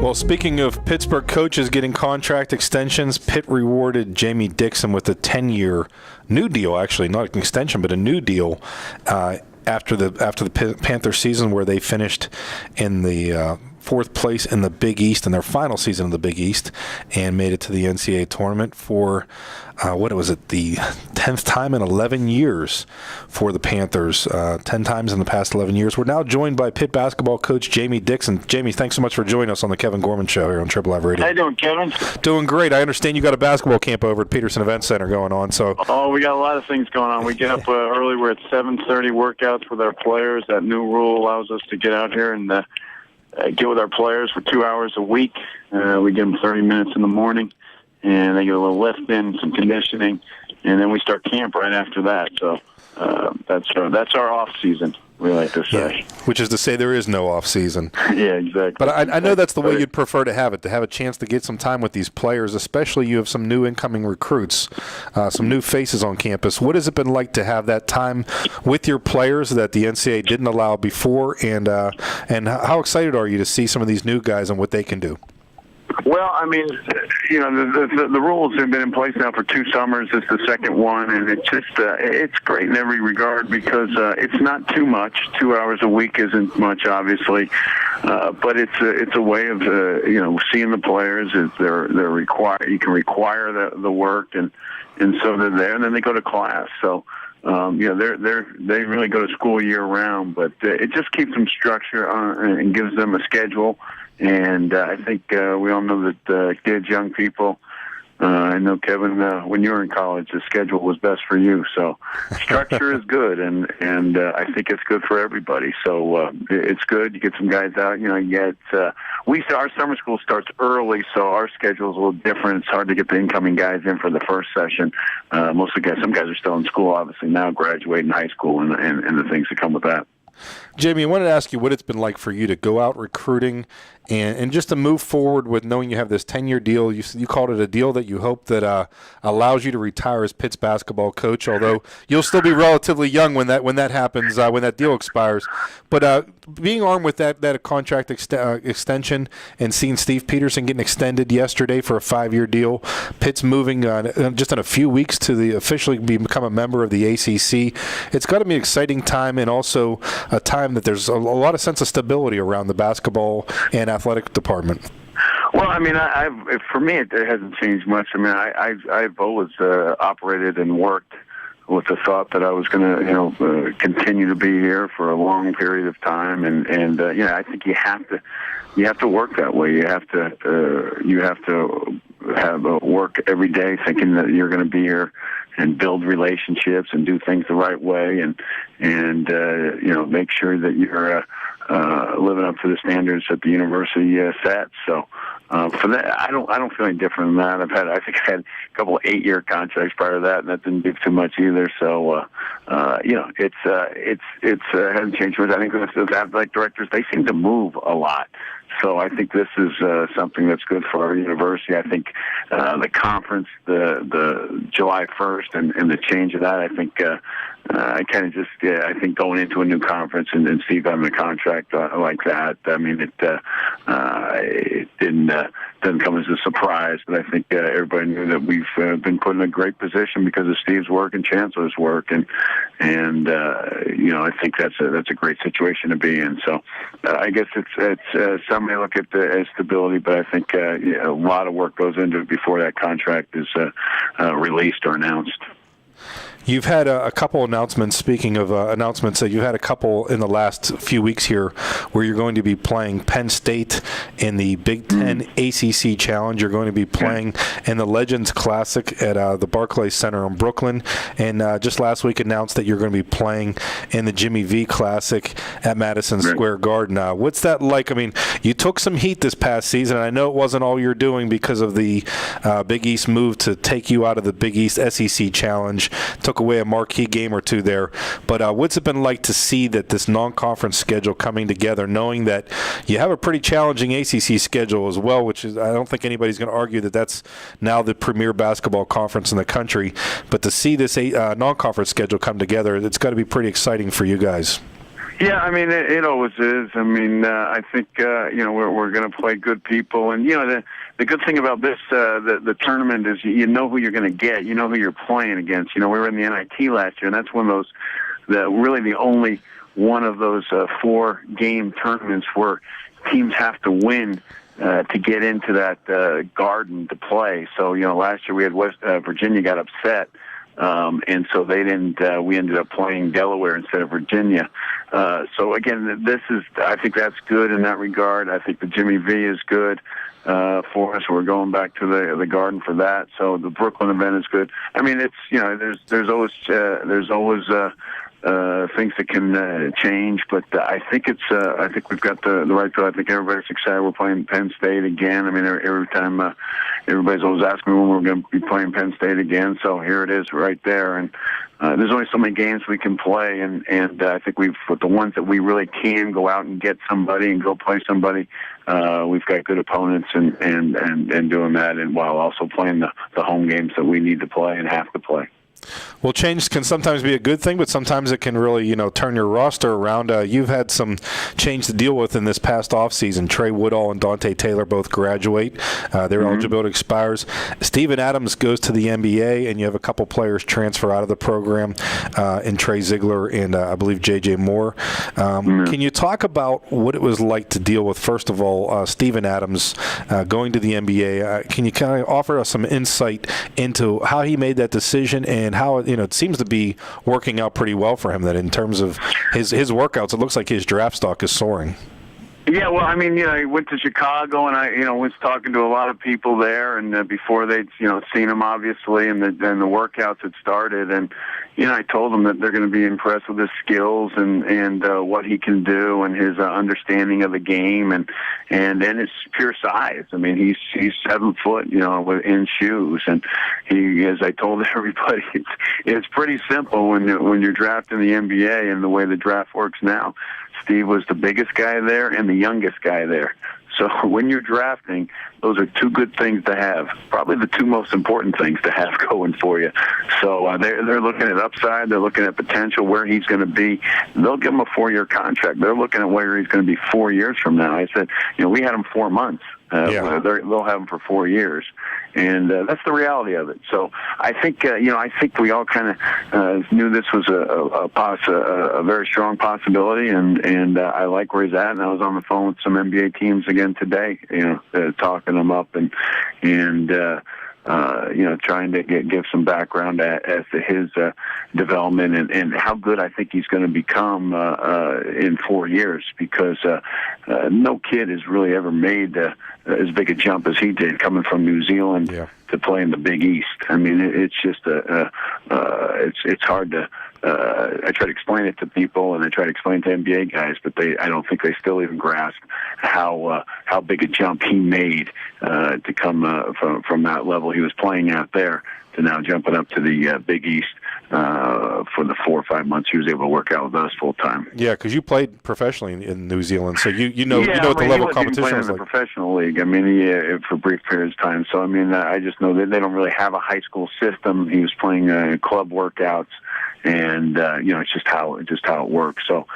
Well, speaking of Pittsburgh coaches getting contract extensions, Pitt rewarded Jamie Dixon with a 10-year new deal, actually, not an extension, but a new deal after the Panther season where they finished in the fourth place in the Big East in their final season of the Big East and made it to the NCAA tournament for, the 10th time in 11 years for the Panthers, 10 times in the past 11 years. We're now joined by Pitt basketball coach Jamie Dixon. Jamie, thanks so much for joining us on the Kevin Gorman Show here on Triple Live Radio. How you doing, Kevin? Doing great. I understand you got a basketball camp over at Peterson Event Center going on. Oh, we got a lot of things going on. We get up early. We're at 7:30 workouts with our players. That new rule allows us to get out here and get with our players for 2 hours a week. We give them 30 minutes in the morning, and they get a little lift in, some conditioning, and then we start camp right after that. So that's our off season, we like to say. Yeah, which is to say there is no off season. Yeah, exactly. But I know that's the way you'd prefer to have it, to have a chance to get some time with these players, especially you have some new incoming recruits, some new faces on campus. What has it been like to have that time with your players that the NCAA didn't allow before, and how excited are you to see some of these new guys and what they can do? Well, I mean, you know, the rules have been in place now for 2 summers. It's the second one, and it's great in every regard because it's not too much. 2 hours a week isn't much, obviously, but it's a way of seeing the players. They're required. You can require the work, and so they're there, and then they go to class. So. They really go to school year round, but it just keeps them structure and gives them a schedule. And I think we all know that kids, young people, I know, Kevin, when you were in college, the schedule was best for you. So structure is good, and I think it's good for everybody. So it's good. You get some guys out. Our summer school starts early, so our schedule is a little different. It's hard to get the incoming guys in for the first session. Most of the guys, some guys are still in school, obviously, now graduating high school and the things that come with that. Jamie, I wanted to ask you what it's been like for you to go out recruiting and just to move forward with knowing you have this 10-year deal. You called it a deal that you hope that allows you to retire as Pitt's basketball coach, although you'll still be relatively young when that happens, when that deal expires. But being armed with that contract extension and seeing Steve Peterson getting extended yesterday for a 5-year deal, Pitt's moving just in a few weeks to officially become a member of the ACC. It's got to be an exciting time and also a time that there's a lot of sense of stability around the basketball and athletic department. Well, I mean, for me, it hasn't changed much. I mean, I've always operated and worked with the thought that I was going to, continue to be here for a long period of time, and I think you have to work that way. You have to have work every day, thinking that you're going to be here and build relationships and do things the right way, and make sure that you're living up to the standards that the university sets. So for that, I don't feel any different than that. I think I had a couple of 8-year contracts prior to that, and that didn't give too much either. So it hasn't changed much. I think the athletic directors, they seem to move a lot. So I think this is something that's good for our university. I think the conference, the July 1st, and the change of that, I think I think going into a new conference and Steve having a contract like that, I mean, it didn't come as a surprise, but I think everybody knew that we've been put in a great position because of Steve's work and Chancellor's work, and I think that's a great situation to be in. So I guess it's some may look at it as stability, but I think a lot of work goes into it before that contract is released or announced. You've had a couple announcements. Speaking of announcements, you've had a couple in the last few weeks here where you're going to be playing Penn State in the Big Ten ACC Challenge. You're going to be playing in the Legends Classic at the Barclays Center in Brooklyn. And just last week announced that you're going to be playing in the Jimmy V Classic at Madison Square Garden. What's that like? I mean, you took some heat this past season. And I know it wasn't all you're doing because of the Big East move to take you out of the Big East SEC Challenge. Took away a marquee game or two there. But what's it been like to see that this non-conference schedule coming together, knowing that you have a pretty challenging ACC schedule as well, which is, I don't think anybody's going to argue that that's now the premier basketball conference in the country. But to see this non-conference schedule come together, it's got to be pretty exciting for you guys. Yeah, I mean, it always is. I mean, I think we're going to play good people, and the good thing about this the tournament is you know who you're going to get, you know who you're playing against. We were in the NIT last year, and that's one of those really the only one of those 4-game tournaments where teams have to win to get into that garden to play. So last year we had Virginia got upset. And so they didn't. We ended up playing Delaware instead of Virginia. So again, I think that's good in that regard. I think the Jimmy V is good for us. We're going back to the Garden for that. So the Brooklyn event is good. I mean, it's there's always things that can change, but I think I think we've got the right field. I think everybody's excited. We're playing Penn State again. I mean, every time everybody's always asking me when we're going to be playing Penn State again. So here it is, right there. And there's only so many games we can play, and I think with the ones that we really can go out and get somebody and go play somebody, we've got good opponents and doing that, and while also playing the home games that we need to play and have to play. Well, change can sometimes be a good thing, but sometimes it can really, turn your roster around. You've had some change to deal with in this past offseason. Trey Woodall and Dante Taylor both graduate. Their eligibility expires. Steven Adams goes to the NBA, and you have a couple players transfer out of the program in Trey Ziegler and I believe J.J. Moore. Can you talk about what it was like to deal with, first of all, Steven Adams going to the NBA? Can you kind of offer us some insight into how he made that decision and how it seems to be working out pretty well for him, that in terms of his workouts, it looks like his draft stock is soaring. Yeah, well, I mean, he went to Chicago, and I, was talking to a lot of people there, and before they'd, seen him, obviously, and the workouts had started, and, I told them that they're going to be impressed with his skills and what he can do and his understanding of the game and his pure size. I mean, he's 7 foot, in shoes, and he, as I told everybody, it's pretty simple when you're drafting the NBA and the way the draft works now. Steve was the biggest guy there and the youngest guy there. So when you're drafting, those are two good things to have, probably the two most important things to have going for you. So they're looking at upside, they're looking at potential, where he's going to be. They'll give him a 4-year contract. They're looking at where he's going to be 4 years from now. I said, we had him 4 months. They'll have him for 4 years, and that's the reality of it. So I think I think we all kind of knew this was a very strong possibility, and I like where he's at. And I was on the phone with some NBA teams again today, talking them up and trying to give some background as to his development and how good I think he's going to become in 4 years, because no kid has really ever made as big a jump as he did, coming from New Zealand to play in the Big East. I mean, it's just it's hard to. I try to explain it to people, and I try to explain to NBA guys, but I don't think they still even grasp how big a jump he made to come from that level he was playing out there to now jumping up to the Big East for the 4 or 5 months he was able to work out with us full time. Yeah, because you played professionally in New Zealand, so you know what the level of competition is like. In the professional league. I mean, for brief periods of time. So I mean, I just know that they don't really have a high school system. He was playing club workouts. And it's just how it works. So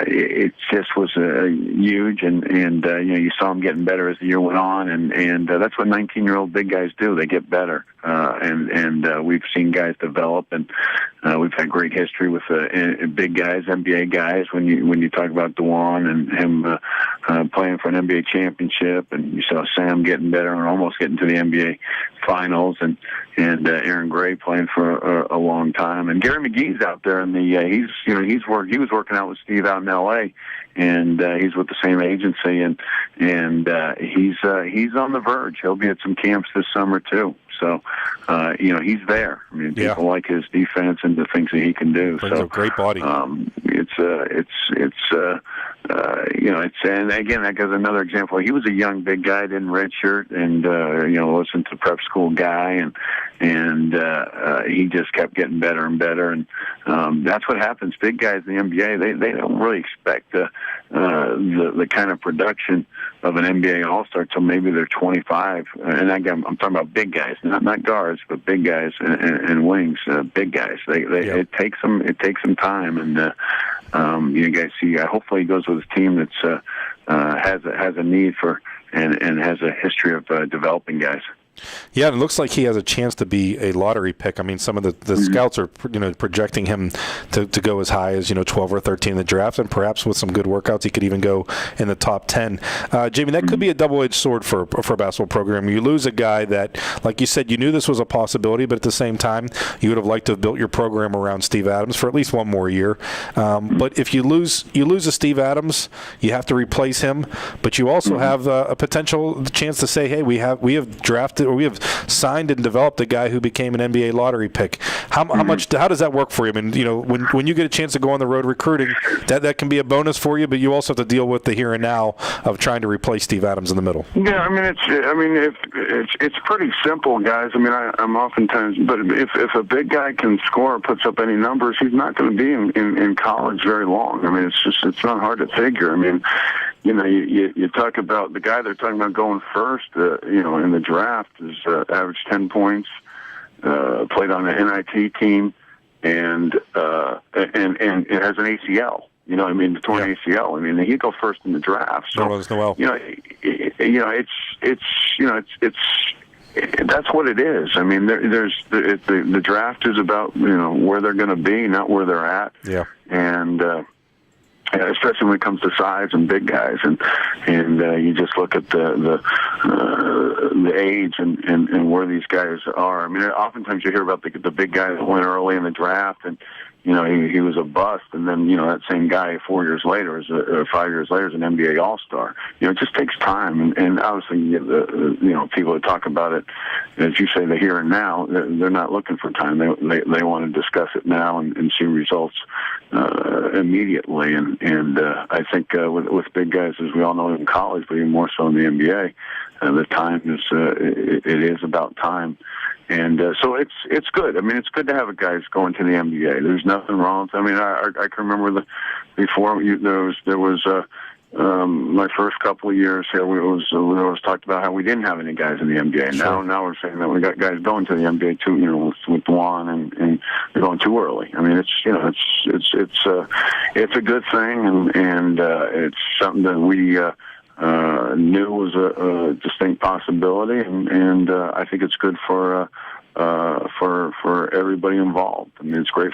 it just was huge, and you saw him getting better as the year went on, and that's what 19-year-old big guys do. They get better, and we've seen guys develop, and we've had great history with big guys, NBA guys. When you talk about Dewan and him playing for an NBA championship, and you saw Sam getting better and almost getting to the NBA finals, and Aaron Gray playing for a long time, and Gary McGee's out there, and he was working out with Steve out in L.A. and he's with the same agency, and he's on the verge. He'll be at some camps this summer too. So, he's there. I mean, people like his defense and the things that he can do. Brings a great body. And again, that gives another example. He was a young big guy, didn't redshirt, and wasn't a prep school guy, and he just kept getting better and better, and that's what happens. Big guys in the NBA, they don't really expect the kind of production of an NBA All-Star till maybe they're 25. And again, I'm talking about big guys, not guards, but big guys and wings, big guys. It takes them time, and you guys see. Hopefully, he goes with a team that's has a need for and has a history of developing guys. Yeah, it looks like he has a chance to be a lottery pick. I mean, some of the scouts are projecting him to go as high as 12 or 13 in the draft, and perhaps with some good workouts, he could even go in the top 10. Jamie, that could be a double-edged sword for a basketball program. You lose a guy that, like you said, you knew this was a possibility, but at the same time, you would have liked to have built your program around Steve Adams for at least one more year. But if you lose a Steve Adams, you have to replace him, but you also have a potential chance to say, hey, we have drafted, or we have signed and developed a guy who became an NBA lottery pick. How does that work for you? I mean, when you get a chance to go on the road recruiting, that can be a bonus for you, but you also have to deal with the here and now of trying to replace Steve Adams in the middle. Yeah, I mean, it's pretty simple, guys. I mean, I'm oftentimes, but if a big guy can score or puts up any numbers, he's not going to be in college very long. I mean, it's not hard to figure. I mean, you talk about the guy they're talking about going first, in the draft is averaged 10 points, played on an NIT team, and it has an ACL. The torn ACL. I mean, he'd go first in the draft. So, that's what it is. I mean, the draft is about where they're going to be, not where they're at. Yeah. And especially when it comes to size and big guys, and you just look at the age and where these guys are. I mean, oftentimes you hear about the big guy that went early in the draft, and he was a bust, and then that same guy 4 years later or 5 years later is an NBA All-Star. It just takes time, and obviously people that talk about it, as you say, the here and now, they're not looking for time. They want to discuss it now and see results immediately, and I think with big guys, as we all know in college, but even more so in the NBA, the time is it is about time. And so it's good. I mean, it's good to have a guy going to the NBA. There's nothing wrong with it. I mean, I can remember there was my first couple of years here. We always talked about how we didn't have any guys in the NBA. Sure. Now we're saying that we got guys going to the NBA too. With Juan and they're going too early. I mean, it's a good thing, and it's something that we knew was a distinct possibility, and I think it's good for everybody involved. I mean, it's great